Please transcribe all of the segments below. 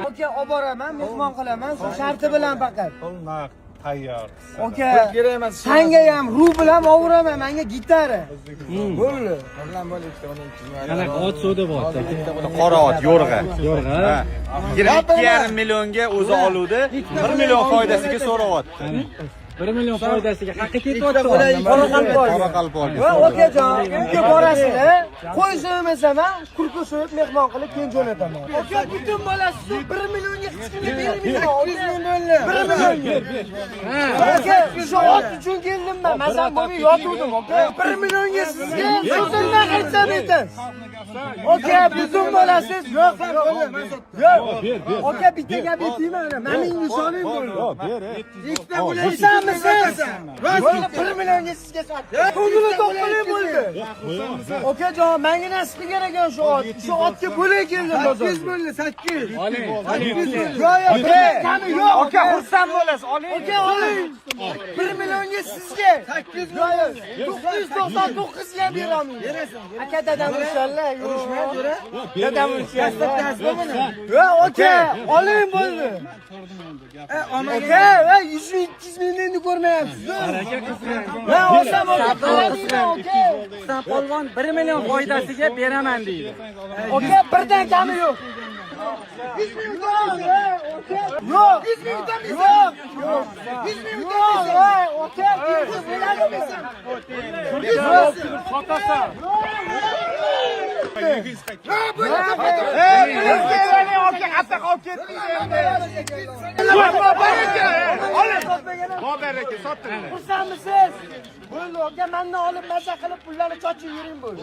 Aka olib boraman, mehmon qilaman, sharti bilan faqat. Pul naqd tayyor. Aka, senga ham rubl ham ovuraman, menga gitara. Bo'ldi. Qanaqa ot suvda bor? Qora ot, yo'rg'a. Yo'rg'a. 22,5 millionga o'zi oluvdi, 1 million foydasiga so'rayapti. 1 million foydasiga haqi ketyapti. Qoraqalpoq. Va okajon, uyga borasizlar, qo'y so'ymasam ham, kurku so'yib mehmon qilib keyin jo'nataman. Aka, butun bolasi 1 millionga hech kimga bermayman. 1 million. Aka, shu ot uchun keldim men. Mazam bo'lmay yotuvdim, aka. 1 millionga sizga so'zimdan qaytsam aytasiz. Aka, butun bolasiz. Yo'q. Aka, bitta gap aytayman, mening nishonim bo'ldi. Ikkita bo'laysanmisiz? Rost 1 millionga sizga sotdim. Ko'ngli to'qqilik bo'ldi. Okajon, menga nasib kerak shu ot. Shu otga bo'lak keldim bozor. 8 bo'ldi, 8. Oling. Yo'q, kami yo'q. Aka, xursand bo'lasiz. Oling. Aka, oling. 1 millionga sizga 8 bo'ldi. 999 ga beraman. Aka, dadam inshaalloh. Dadam inshaalloh. Yo'q, aka, oling bo'ldi. Aka, 100-200 millionni ko'rmayapsiz. Va olsam Husan Polvon 1 million foydasiga beraman deydi. Aka, birdan kami yo'q. 100 ming yo'q. 100 ming yo'q. 100 ming yo'q. Aka, bo'ladimi sen? Sotasan. Xursandmisiz? Bo'ldi, aka, mendan olib maza qilib pullarni chochib yuring bo'ldi.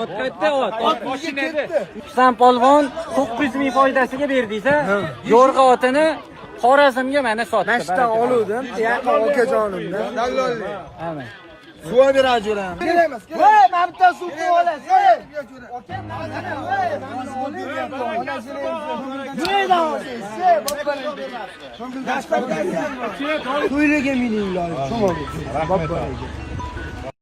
Ot qayerda ot? Ot mashinada. Husan Polvon 900 ming foydasiga berdiysa, yo'rg'a otini Xorazmga mana sotdi. Mashdan oluvdim, yaqin okajonimdan. Dallollik. Mana. Suv berajo'ram. Kelamiz. Voy, men bitta suv qo'yib olasiz. Aka, mana to'ylarga mening iloyim.